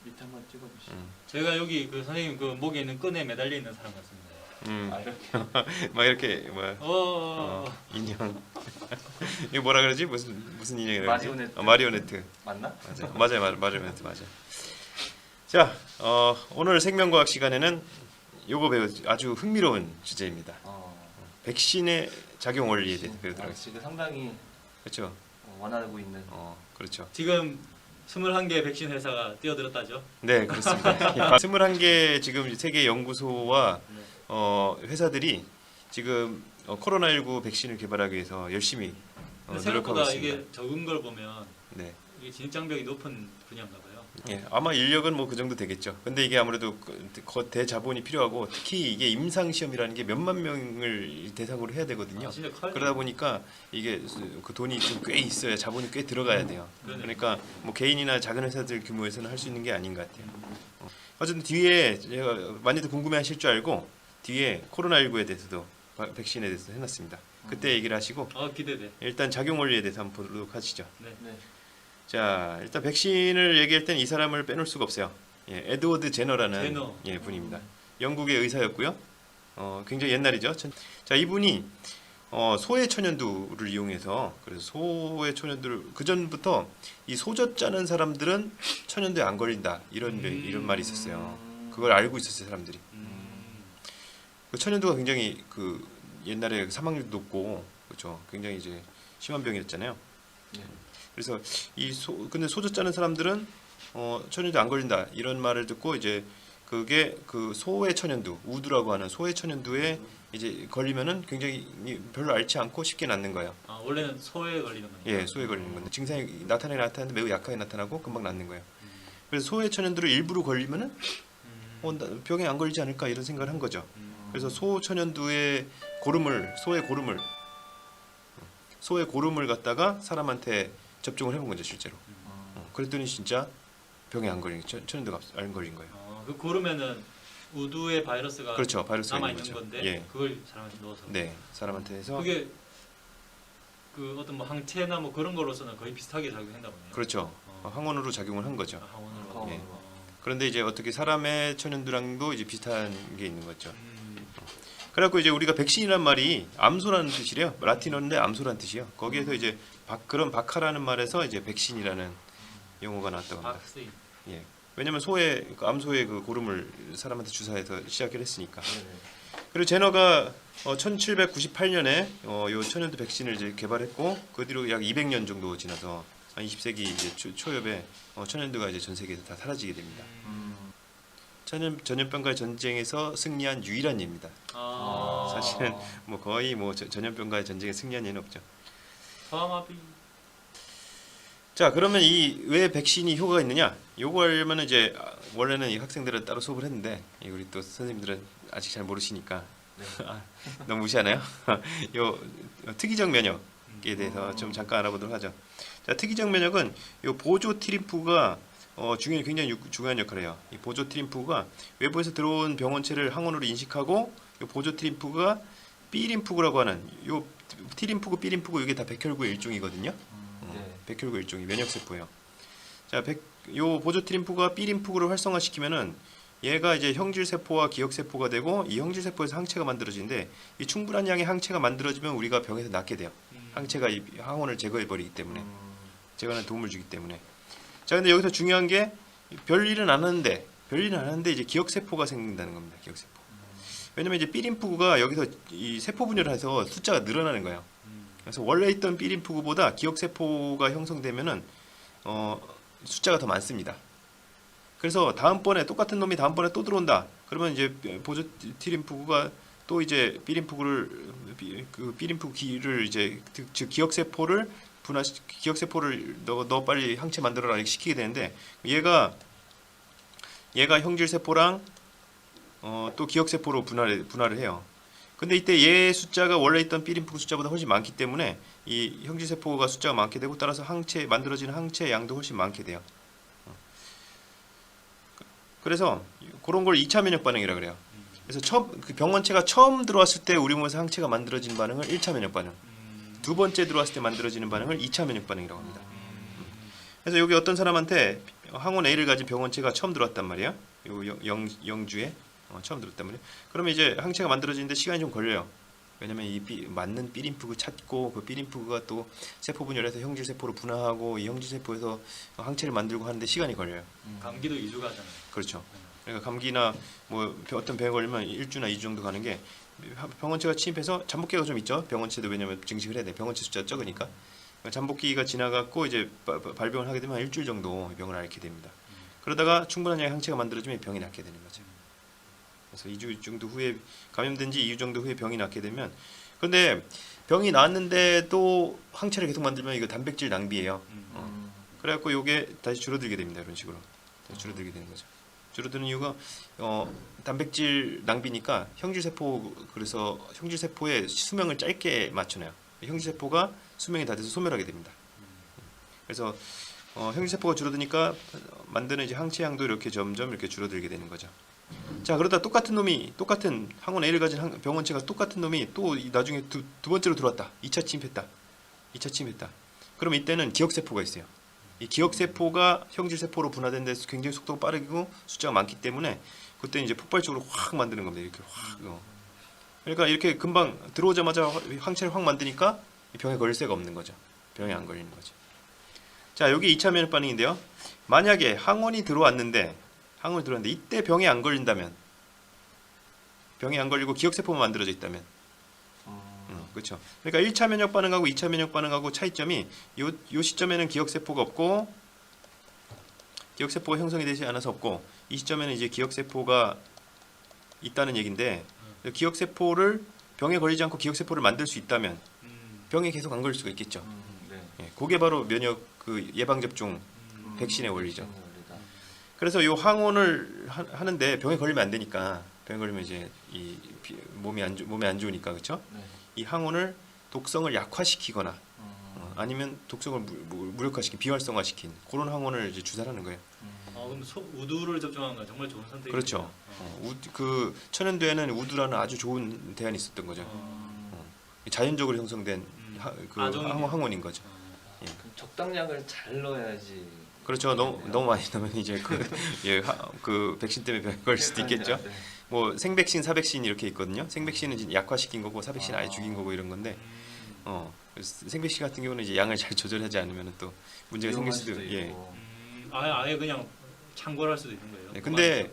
밑에 한번 찍어주시죠. 제가 여기 그 선생님 그 목에 있는 끈에 매달려 있는 사람 같습니다. 아 이렇게. 막 이렇게 뭐야 인형 이거 뭐라 그러지 무슨 인형이라고 마리오네트. 마리오네트 맞나? 맞아요 마리오네트 맞아. 자 오늘 생명과학 시간에는 요거 아주 흥미로운 주제입니다. 백신의 작용 원리에 대해서 배우도록 하겠습니다. 지금 상당히 그렇죠. 원하고 있는. 그렇죠. 지금 21개 백신 회사가 뛰어들었다죠. 네 그렇습니다. 21개 지금 세계 연구소와 회사들이 지금 코로나19 백신을 개발하기 위해서 열심히 근데 노력하고 생각보다 있습니다. 이게 적은 걸 보면 네. 이게 진입장벽이 높은 분야인가 봐요. 예, 아마 인력은 뭐 그 정도 되겠죠. 근데 이게 아무래도 대자본이 필요하고 특히 이게 임상 시험이라는 게 몇만 명을 대상으로 해야 되거든요. 아, 진짜 커요. 그러다 보니까 이게 그 돈이 좀 꽤 있어야 자본이 꽤 들어가야 돼요. 그러니까 뭐 개인이나 작은 회사들 규모에서는 할 수 있는 게 아닌 것 같아요. 어쨌든 뒤에 제가 많이들 궁금해하실 줄 알고 뒤에 코로나19에 대해서도 백신에 대해서 해놨습니다. 그때 얘기를 하시고 기대돼. 일단 작용 원리에 대해서 한번 보도록 하시죠. 네. 자 일단 백신을 얘기할 때는 이 사람을 빼놓을 수가 없어요. 예, 에드워드 제너라는 제너. 분입니다. 영국의 의사였고요. 굉장히 옛날이죠. 자 이분이 소의 천연두를 이용해서 그래서 소의 천연두를 그 전부터 이 소젖 짜는 사람들은 천연두에 안 걸린다 이런 말이 있었어요. 그걸 알고 있었어요 사람들이. 그 천연두가 굉장히 그 옛날에 사망률도 높고 그렇죠. 굉장히 이제 심한 병이었잖아요. 네. 그래서 근데 소젖 짜는 사람들은 천연두 안 걸린다 이런 말을 듣고 이제 그게 그 소의 천연두 우두라고 하는 소의 천연두에 이제 걸리면은 굉장히 별로 앓지 않고 쉽게 낫는 거예요. 원래는 소에 걸리는 거니까. 예, 소에 걸리는 건데 증상이 나타나는데 매우 약하게 나타나고 금방 낫는 거예요. 그래서 소의 천연두를 일부러 걸리면은 병에 안 걸리지 않을까 이런 생각을 한 거죠. 그래서 소 천연두의 소의 고름을 갖다가 사람한테 접종을 해본 거죠 실제로. 그랬더니 진짜 병에 안 걸린 천연두가 안 걸린 거예요. 그 고르면은 우두의 바이러스가 그렇죠, 바이러스가 남아 있는 있는 거죠. 건데 예. 그걸 사람한테 넣어서. 네, 사람한테 해서 그게 그 어떤 뭐 항체나 뭐 그런 거로서는 거의 비슷하게 작용한다 보네요. 그렇죠. 항원으로 작용을 한 거죠. 항원으로. 예. 그런데 이제 어떻게 사람의 천연두랑도 이제 비슷한 게 있는 거죠. 그래갖고 이제 우리가 백신이란 말이 암소라는 뜻이래요. 라틴어인데 암소라는 뜻이요. 거기에서 이제 그런 바카라는 말에서 이제 백신이라는 용어가 나왔다고 합니다. 박스인. 예. 왜냐면 암소의 그 고름을 사람한테 주사해서 시작을 했으니까. 그리고 제너가 1798년에 요 천연두 백신을 이제 개발했고 그 뒤로 약 200년 정도 지나서 한 20세기 이제 초엽에 천연두가 이제 전 세계에서 다 사라지게 됩니다. 전염병과의 전쟁에서 승리한 유일한 예입니다. 사실은 뭐 거의 뭐 전염병과의 전쟁에 승리한 예는 없죠. 소아마비. 자 그러면 왜 백신이 효과가 있느냐? 요거 알면은 이제 원래는 이 학생들은 따로 수업을 했는데 우리 또 선생님들은 아직 잘 모르시니까 너무 무시하나요? 요 특이적 면역에 대해서 좀 잠깐 알아보도록 하죠. 자 특이적 면역은 요 보조티림프가 굉장히 중요한 역할을 해요. 이 보조티림프가 외부에서 들어온 병원체를 항원으로 인식하고 이 보조티림프가 B림프구라고 하는 요 T림프구, B림프구 이게 다 백혈구의 일종이거든요. 백혈구 일종이 면역세포예요. 자, 요 보조티림프가 B림프구를 활성화시키면은 얘가 이제 형질세포와 기억세포가 되고 이 형질세포에서 항체가 만들어지는데 이 충분한 양의 항체가 만들어지면 우리가 병에서 낫게 돼요. 항체가 이 항원을 제거해버리기 때문에 제거하는 도움을 주기 때문에. 자, 근데 여기서 중요한 게 별일은 안 하는데 이제 기억세포가 생긴다는 겁니다. 기억세포. 왜냐면 이제 B림프구가 여기서 이 세포 분열을 해서 숫자가 늘어나는 거예요. 그래서 원래 있던 B림프구보다 기억세포가 형성되면은 숫자가 더 많습니다. 그래서 똑같은 놈이 다음번에 또 들어온다. 그러면 이제 보조 T림프구가 또 이제 B림프구 기를 이제 즉 기억세포를 너 빨리 항체 만들어라 이렇게 시키게 되는데 얘가 형질세포랑 또 기억세포로 분할을 해요. 근데 이때 얘 숫자가 원래 있던 B림프구 숫자보다 훨씬 많기 때문에 이 형질세포가 숫자가 많게 되고 따라서 만들어지는 항체 양도 훨씬 많게 돼요. 그래서 그런 걸 2차 면역 반응이라고 그래요. 그래서 그 병원체가 처음 들어왔을 때 우리 몸에서 항체가 만들어진 반응을 1차 면역 반응, 두 번째 들어왔을 때 만들어지는 반응을 2차 면역 반응이라고 합니다. 그래서 여기 어떤 사람한테 항원 A를 가진 병원체가 처음 들어왔단 말이야. 요 영주에 처음 들어왔단 말이야. 그러면 이제 항체가 만들어지는데 시간이 좀 걸려요. 왜냐면 맞는 B림프구 찾고 그 B림프구가 또 세포 분열해서 형질 세포로 분화하고 이 형질 세포에서 항체를 만들고 하는데 시간이 걸려요. 감기도 2주 가잖아요. 그렇죠. 그러니까 감기나 뭐 어떤 병에 걸리면 1주나 2주 정도 가는 게 병원체가 침입해서 잠복기가 좀 있죠. 병원체도 왜냐면 증식을 해야 돼. 병원체 숫자가 적으니까. 그러니까 잠복기가 지나갔고 이제 발병을 하게 되면 한 일주일 정도 병을 앓게 됩니다. 그러다가 충분한 양의 항체가 만들어지면 병이 낫게 되는 거죠. 그래서 2주 정도 후에 감염된 지 2주 정도 후에 병이 낫게 되면, 근데 병이 나았는데 또 항체를 계속 만들면 이거 단백질 낭비예요. 그래갖고 이게 다시 줄어들게 됩니다. 이런 식으로 다시 줄어들게 되는 거죠. 줄어드는 이유가 단백질 낭비니까 형질 세포, 그래서 형질 세포의 수명을 짧게 맞춰놔요. 형질 세포가 수명이 다 돼서 소멸하게 됩니다. 그래서 형질 세포가 줄어드니까 만드는 이제 항체 양도 이렇게 점점 이렇게 줄어들게 되는 거죠. 자, 그러다 똑같은 항원 A를 가진 병원체가 똑같은 놈이 또 나중에 두 번째로 들어왔다. 2차 침입했다. 그럼 이때는 기억세포가 있어요. 이 기억세포가 형질세포로 분화되는데 굉장히 속도가 빠르고 숫자가 많기 때문에 그때는 이제 폭발적으로 확 만드는 겁니다. 이렇게 확. 그러니까 이렇게 금방 들어오자마자 항체를 확 만드니까 병에 걸릴 새가 없는 거죠. 병에 안 걸리는 거죠. 자, 여기 2차 면역 반응인데요. 만약에 항원이 들어왔는데 이때 병에 안 걸린다면, 병에 안 걸리고 기억세포만 만들어져 있다면, 그렇죠. 그러니까 1차 면역 반응하고 2차 면역 반응하고 차이점이 요 시점에는 기억세포가 없고, 기억세포가 형성이 되지 않아서 없고, 이 시점에는 이제 기억세포가 있다는 얘기인데, 기억세포를 병에 걸리지 않고 기억세포를 만들 수 있다면 병에 계속 안 걸릴 수가 있겠죠. 네. 예, 그게 바로 면역 예방 접종 백신의 원리죠. 원리다. 그래서 이 항원을 하는데 병에 걸리면 안 되니까, 병에 걸리면 이제 이 몸에 안 좋으니까, 그렇죠? 네. 이 항원을 독성을 약화시키거나 아니면 독성을 무력화시킨, 비활성화시킨 그런 항원을 이제 주사하는 거예요. 그럼 우두를 접종하는 건 정말 좋은 선택이죠. 그렇죠. 그 천연두에는 우두라는 아주 좋은 대안이 있었던 거죠. 자연적으로 형성된 항원인 거죠. 그럼 적당량을 잘 넣어야지. 그렇죠. 너무 많이 넣으면 이제 그 백신 때문에 병에 걸릴 수도 있겠죠. 네. 뭐 생백신, 사백신 이렇게 있거든요. 생백신은 이제 약화시킨 거고 사백신 아예 죽인 거고 이런 건데, 생백신 같은 경우는 이제 양을 잘 조절하지 않으면 또 문제가 생길 수도. 예. 아예 그냥 창궐할 수도 있는 거예요. 네, 근데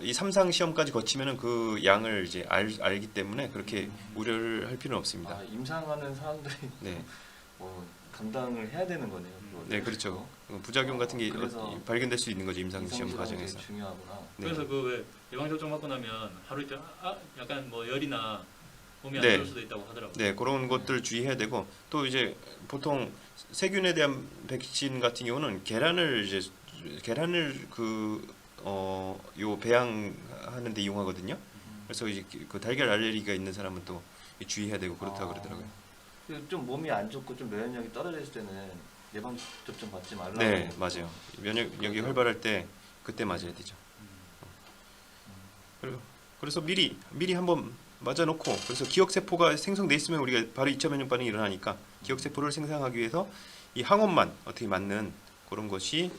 이 3상 시험까지 거치면은 그 양을 이제 알기 때문에 그렇게 우려를 할 필요는 없습니다. 임상하는 사람들이 네. 감당을 해야 되는 거네요. 그거를. 네, 그렇죠. 부작용 같은 게 그래서 발견될 수 있는 거죠, 임상 시험 임상 과정에서. 되게 중요하구나. 네. 그래서 그 왜 예방 접종 받고 나면 하루 이틀 약간 뭐 열이나 몸이 안 네. 좋을 수도 있다고 하더라고요. 네, 그런 것들 주의해야 되고, 또 이제 보통 세균에 대한 백신 같은 경우는 계란을 요 배양하는 데 이용하거든요. 그래서 이제 그 달걀 알레르기가 있는 사람은 또 주의해야 되고 그렇다고 그러더라고요. 좀 몸이 안 좋고 좀 면역력이 떨어졌을 때는 예방 접종 받지 말라고. 네, 맞아요. 면역력이 활발할 때 그때 맞아야 되죠. 그래서 미리 한번 맞아놓고, 그래서 기억세포가 생성돼 있으면 우리가 바로 2차 면역 반응이 일어나니까 기억세포를 생성하기 위해서 이 항원만 어떻게 맞는 그런 것이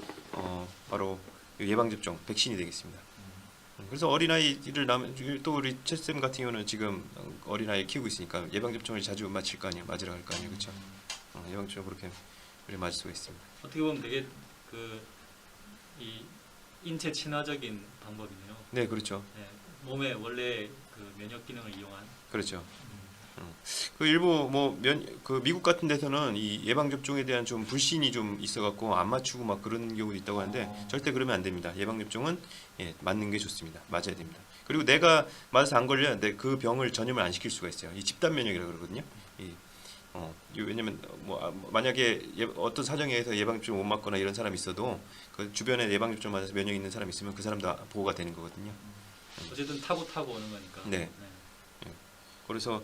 바로 예방접종 백신이 되겠습니다. 그래서 어린아이를 또 우리 채쌤 같은 경우는 지금 어린아이 키우고 있으니까 예방접종을 자주 맞을 거 아니에요. 맞으러 갈 거 아니에요. 그렇죠? 예방접종 그렇게 맞을 수가 있습니다. 어떻게 보면 되게 이 인체 친화적인 방법이네요. 네, 그렇죠. 네, 몸의 원래 그 면역 기능을 이용한. 그렇죠. 그 일부 그 미국 같은 데서는 이 예방 접종에 대한 좀 불신이 좀 있어갖고 안 맞추고 막 그런 경우도 있다고 하는데 절대 그러면 안 됩니다. 예방 접종은 맞는 게 좋습니다. 맞아야 됩니다. 그리고 내가 맞아서 안 걸려야 그 병을 전염을 안 시킬 수가 있어요. 이 집단 면역이라고 그러거든요. 왜냐면 만약에 어떤 사정에 의해서 예방 접종 못 맞거나 이런 사람이 있어도 그 주변에 예방 접종 맞아서 면역이 있는 사람이 있으면 그 사람도 보호가 되는 거거든요. 어쨌든 타고 오는 거니까. 네. 그래서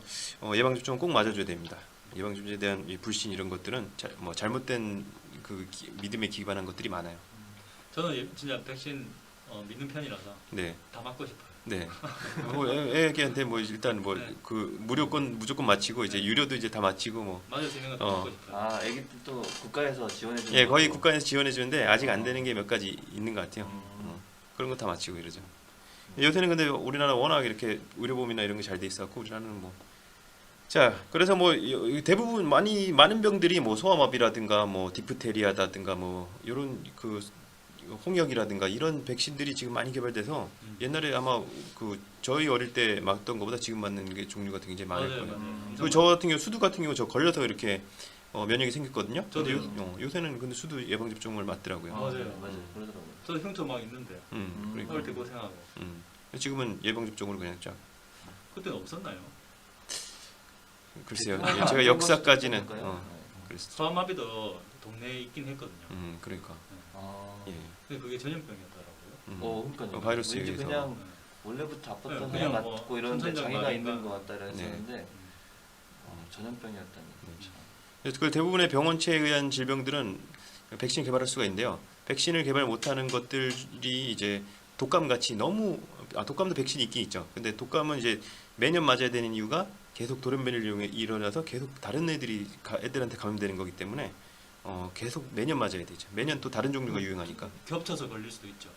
예방접종은 꼭 맞아줘야 됩니다. 예방접종에 대한 이 불신 이런 것들은 잘못된 그 믿음에 기반한 것들이 많아요. 저는 진짜 백신 믿는 편이라서 네. 다 맞고 싶어요. 네. 뭐 애기한테 뭐 일단 뭐 네. 그 무조건 마치고 이제 유료도 이제 다 마치고 뭐 맞을 수 있는 건 다 어. 맞고 싶어요. 아, 애기들도 국가에서 지원해 주는 예, 거의 것도- 국가에서 지원해 주는데 아직 안 되는 게 몇 가지 있는 것 같아요. 그런 거 다 마치고 이러죠. 요새는 근데 우리나라 워낙 이렇게 의료보험이나 이런 게 잘 돼 있어갖고 우리나라는 뭐 자, 그래서 뭐 대부분 많은 병들이 뭐 소아마비라든가 뭐 디프테리아라든가 뭐 이런 그 홍역이라든가 이런 백신들이 지금 많이 개발돼서 옛날에 아마 그 저희 어릴 때 맞던 것보다 지금 맞는 게 종류가 굉장히 많을 맞아요, 거예요. 맞아요. 그리고 저 같은 경우 수두 같은 경우 저 걸려서 이렇게 면역이 생겼거든요. 근데 저도요. 요새는 근데 수두 예방 접종을 맞더라고요. 맞아요. 맞아요. 그러더라고요. 저도 흉터 막 있는데 그러니까. 어릴 때 고생하고 지금은 예방 접종으로 그냥 쫙. 그때는 없었나요? 글쎄요. 아, 예, 제가 역사까지는 그런가요? 그랬어. 소아마비도 동네에 있긴 했거든요. 그러니까. 아, 예. 근데 그게 전염병이었더라고요. 그러니까 바이러스에 왠지 의해서. 그냥 원래부터 아팠던 그냥 사람 뭐 맞고 이러는데 선천적 자기가 말인가? 있는 것 같다 이랬었는데 음. 전염병이었다니. 참. 그래서 그 대부분의 병원체에 의한 질병들은 백신 개발할 수가 있는데요. 백신을 개발 못하는 것들이 이제 독감 같이 너무 독감도 백신이 있긴 있죠. 근데 독감은 이제 매년 맞아야 되는 이유가 계속 돌연변이를 이용해 일어나서 계속 다른 애들한테 감염되는 거기 때문에 계속 매년 맞아야 되죠. 매년 또 다른 종류가 유행하니까. 겹쳐서 걸릴 수도 있죠.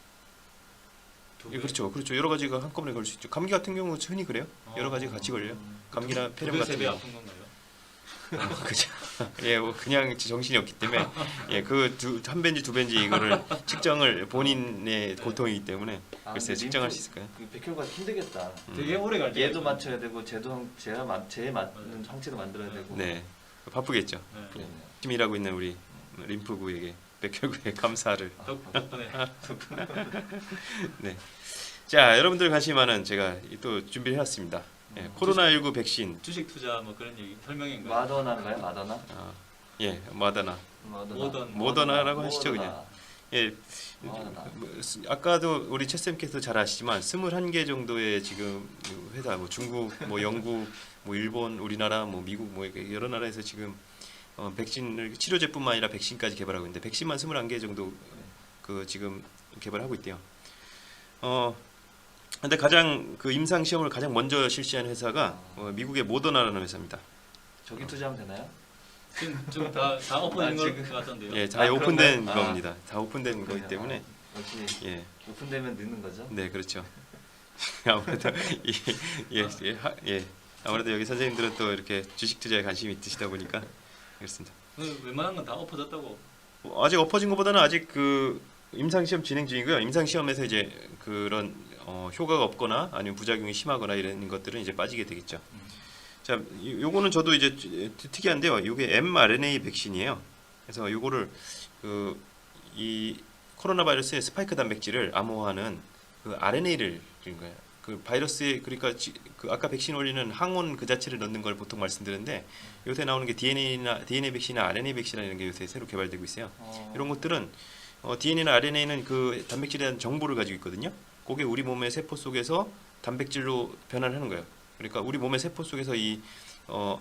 두 예, 개. 그렇죠. 여러 가지가 한꺼번에 걸릴 수 있죠. 감기 같은 경우 흔히 그래요. 여러 가지가 같이 걸려요. 감기나 폐렴 두 배, 같은 세배 경우. 아픈 건가요? 그죠. 예, 뭐 그냥 정신이 없기 때문에 예, 한 배인지 두 배인지 이거를 측정을 본인의 고통이기 때문에 아, 글쎄 근데 측정할 림프- 수 있을까요? 그 백혈관 힘들겠다. 되게 오래 갈 때. 얘도 맞춰야 되고 쟤에 맞는 항체도 만들어야 되고. 네, 바쁘겠죠. 네. 그러네요. 열심히 일하고 있는 우리 림프구에게 백혈구에 감사를. 덕분에 네. 자, 여러분들 관심 많은 제가 또 준비를 해왔습니다. 예, 코로나19 백신. 주식 투자 뭐 그런 얘기 설명인가요? 마더나인가요? 마더나? 예, 마다나. 모더나라고 하시죠, 그냥. 예, 모더나. 아까도 우리 최 쌤께서 잘 아시지만 21개 정도의 지금 회사, 뭐 중국, 뭐 영국, 뭐 일본, 우리나라, 뭐 미국, 뭐 이렇게 여러 나라에서 지금 백신을 치료제뿐만 아니라 백신까지 개발하고 있는데 백신만 21개 정도 그 지금 개발하고 있대요. 근데 가장 그 임상 시험을 가장 먼저 실시한 회사가 미국의 모더나라는 회사입니다. 저기 투자하면 되나요? 지금 다 엎어진 지금- 것 같던데요. 예, 다 아, 오픈된 그런가요? 겁니다. 다 오픈된 거기 때문에 역시 예, 오픈되면 늦는 거죠? 네 그렇죠. 아무래도 아무래도 여기 선생님들은 또 이렇게 주식 투자에 관심이 있으시다 보니까 그렇습니다. 웬만한 건 다 엎어졌다고. 아직 엎어진 것보다는 아직 그 임상 시험 진행 중이고요. 임상 시험에서 이제 그런 효과가 없거나 아니면 부작용이 심하거나 이런 것들은 이제 빠지게 되겠죠. 자, 요거는 저도 이제 특이한데요. 이게 mRNA 백신이에요. 그래서 요거를 이 코로나 바이러스의 스파이크 단백질을 암호화하는 그 RNA를 준 거예요. 그 바이러스에 그러니까 그 아까 백신 원리는 항원 그 자체를 넣는 걸 보통 말씀드렸는데 요새 나오는 게 DNA 백신이나 RNA 백신이라는 게 요새 새로 개발되고 있어요. 이런 것들은 DNA나 RNA는 그 단백질에 대한 정보를 가지고 있거든요. 그게 우리 몸의 세포 속에서 단백질로 변환하는 거예요. 그러니까 우리 몸의 세포 속에서 이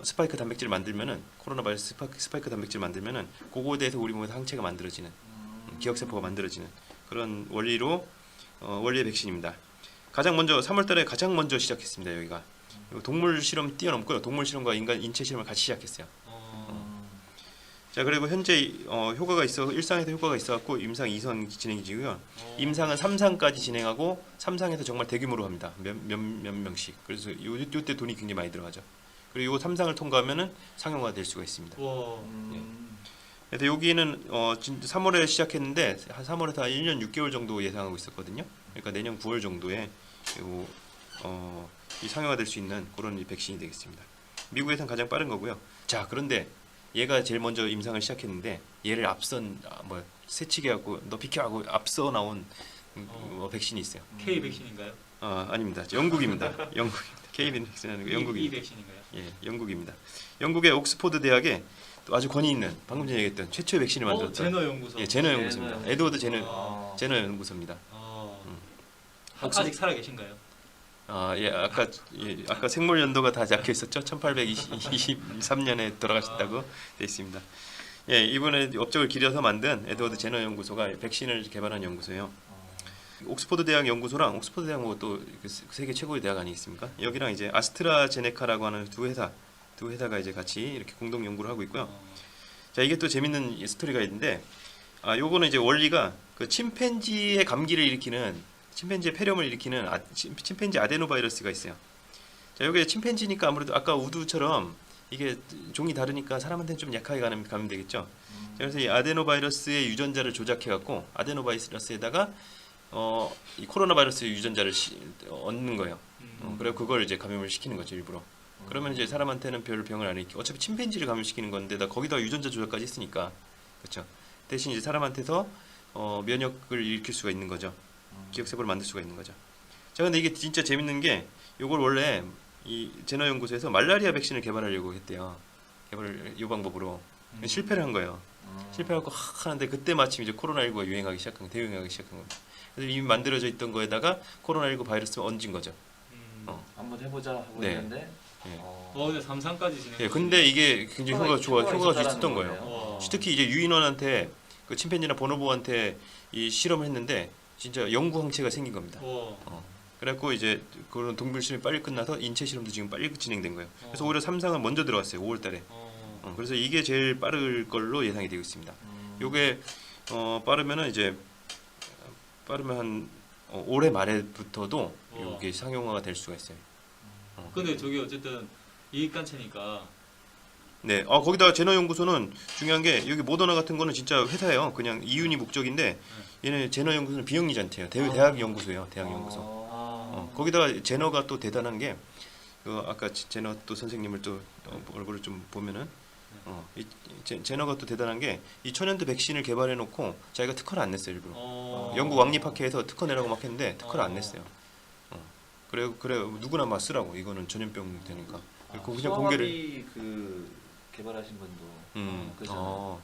스파이크 단백질을 만들면은 코로나 바이러스 스파이크 단백질을 만들면은 그거에 대해서 우리 몸에서 항체가 만들어지는 기억 세포가 만들어지는 그런 원리의 백신입니다. 가장 먼저 3월달에 가장 먼저 시작했습니다. 여기가 동물 실험 뛰어넘고요. 동물 실험과 인체 실험을 같이 시작했어요. 자, 그리고 현재 효과가 있어 일상에서 효과가 있어갖고 임상 2상 진행 중이고요. 임상은 3상까지 진행하고 3상에서 정말 대규모로 합니다. 몇 명씩. 그래서 요때 돈이 굉장히 많이 들어가죠. 그리고 요 3상을 통과하면은 상용화 될 수가 있습니다. 와. 그래서 여기는 3월에 시작했는데 3월에서 1년 6개월 정도 예상하고 있었거든요. 그러니까 내년 9월 정도에 이 상용화 될 수 있는 그런 백신이 되겠습니다. 미국에선 가장 빠른 거고요. 자, 그런데 얘가 제일 먼저 임상을 시작했는데 얘를 앞선 새치기 하고 너 비켜하고 앞서 나온 백신이 있어요. K 백신인가요? 아닙니다. 영국입니다. 영국입니다. K 백신이 아니고 E 영국입니다. 백신인가요? 예, 영국입니다. 영국의 옥스포드 대학에 또 아주 권위 있는 방금 전에 얘기했던 최초의 백신을 만들었던 제너 연구소. 예, 제너 연구소입니다. 제너 에드워드 연구소. 제너 연구소입니다. 아직 살아 계신가요? 아까 생물 연도가 다 적혀 있었죠. 1823년에 돌아가셨다고 돼 있습니다. 예, 이번에 업적을 기려서 만든 에드워드 제너 연구소가 백신을 개발한 연구소예요. 옥스퍼드 대학 연구소랑 옥스퍼드 대학 뭐 또 세계 최고의 대학 아니겠습니까? 여기랑 이제 아스트라제네카라고 하는 두 회사가 이제 같이 이렇게 공동 연구를 하고 있고요. 자, 이게 또 재밌는 스토리가 있는데, 요거는 이제 원리가 그 침팬지의 감기를 일으키는, 침팬지의 폐렴을 일으키는 침팬지 아데노바이러스가 있어요. 자, 요게 침팬지니까 아무래도 아까 우두처럼 이게 종이 다르니까 사람한테는 좀 약하게 감염되겠죠. 자, 그래서 이 아데노바이러스의 유전자를 조작해갖고 아데노바이러스에다가 이 코로나 바이러스의 유전자를 얻는 거예요. 그래서 그걸 이제 감염을 시키는 거죠, 일부러. 그러면 이제 사람한테는 별 병을 안 일으키고, 어차피 침팬지를 감염시키는 건데 거기다 유전자 조작까지 했으니까, 그렇죠. 대신 이제 사람한테서 면역을 일으킬 수가 있는 거죠. 기억세포를 만들 수가 있는 거죠. 자, 근데 이게 진짜 재밌는 게, 요걸 원래 이 제너 연구소에서 말라리아 백신을 개발하려고 했대요. 이 방법으로 실패를 한 거예요. 실패하고 하는데 그때 마침 이제 코로나19가 대유행하기 시작한 겁니다. 그래서 이미 만들어져 있던 거에다가 코로나19 바이러스를 얹은 거죠. 한번 해보자 하고 네. 했는데. 예. 근데 3상까지 진행. 예, 근데 이게 굉장히 효과가 있었던 거예요. 어. 특히 이제 유인원한테, 그 침팬지나 보노보한테 이 실험을 했는데 진짜 영구 항체가 생긴 겁니다. 그래갖고 이제 그런 동물 실험이 빨리 끝나서 인체 실험도 지금 빨리 진행된 거예요. 그래서 오히려 3상은 먼저 들어갔어요. 5월달에. 그래서 이게 제일 빠를 걸로 예상이 되고 있습니다. 요게 빠르면 한 올해 말에부터도 이게 상용화가 될 수가 있어요. 근데 저기 어쨌든 이익단체니까. 네, 거기다가 제너 연구소는 중요한 게, 여기 모더나 같은 거는 진짜 회사예요. 그냥 이윤이 목적인데, 얘네 제너 연구소는 비영리단체예요. 대학 연구소예요. 대학 연구소. 거기다가 제너가 또 대단한 게, 아까 제너 또 선생님을 또 얼굴을 좀 보면은, 제너가 또 대단한 게, 이 천연두 백신을 개발해 놓고 자기가 특허를 안 냈어요, 일부러. 영국 왕립학회에서 특허 내라고 막 했는데 특허를 안 냈어요. 그래 누구나 막 쓰라고, 이거는 전염병 되니까. 그냥 공개를. 그 개발하신 분도. 그죠.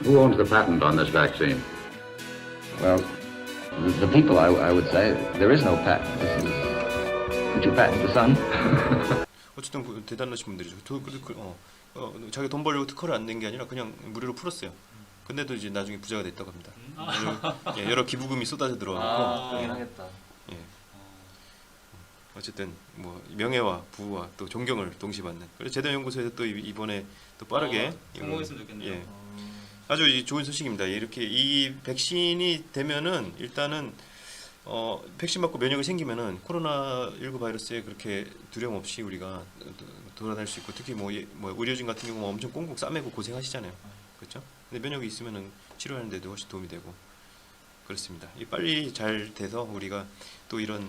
Who owns the patent on this vaccine? Well, the people, I would say, there is no patent. This is, could you patent the sun? 어쨌든 대단하신 분들이죠. 자기 돈 벌려고 특허를 안 낸 게 아니라 그냥 무료로 풀었어요. 근데도 이제 나중에 부자가 됐다고 합니다. 여러 기부금이 쏟아져 들어가고. 그러긴 하겠다. 예. 어쨌든 뭐 명예와 부와 또 존경을 동시에 받는. 그래서 제너 연구소에서 또 이번에 또 빠르게 성공했으면 좋겠네요. 예. 아주 좋은 소식입니다. 이렇게 이 백신이 되면은 일단은 백신 맞고 면역이 생기면은 코로나19 바이러스에 그렇게 두려움 없이 우리가 돌아다닐 수 있고, 특히 뭐 의료진 같은 경우 엄청 꽁꽁 싸매고 고생하시잖아요. 그렇죠? 근데 면역이 있으면은 치료하는 데도 훨씬 도움이 되고 그렇습니다. 이 빨리 잘 돼서 우리가 또 이런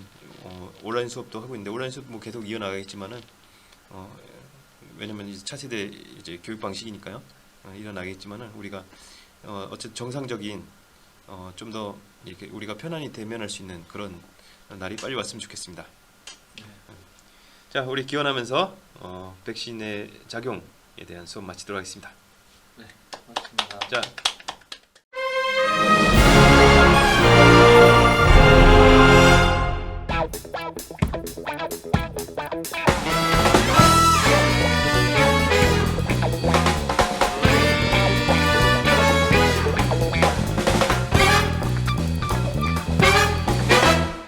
온라인 수업도 하고 있는데, 온라인 수업 뭐 계속 이어나가겠지만은 왜냐면 이제 차세대 이제 교육 방식이니까요. 일어나겠지만은 우리가 어쨌든 정상적인 좀 더 이렇게 우리가 편안히 대면할 수 있는 그런 날이 빨리 왔으면 좋겠습니다. 자, 우리 기원하면서 백신의 작용에 대한 수업 마치도록 하겠습니다. 네, 맞습니다. 자.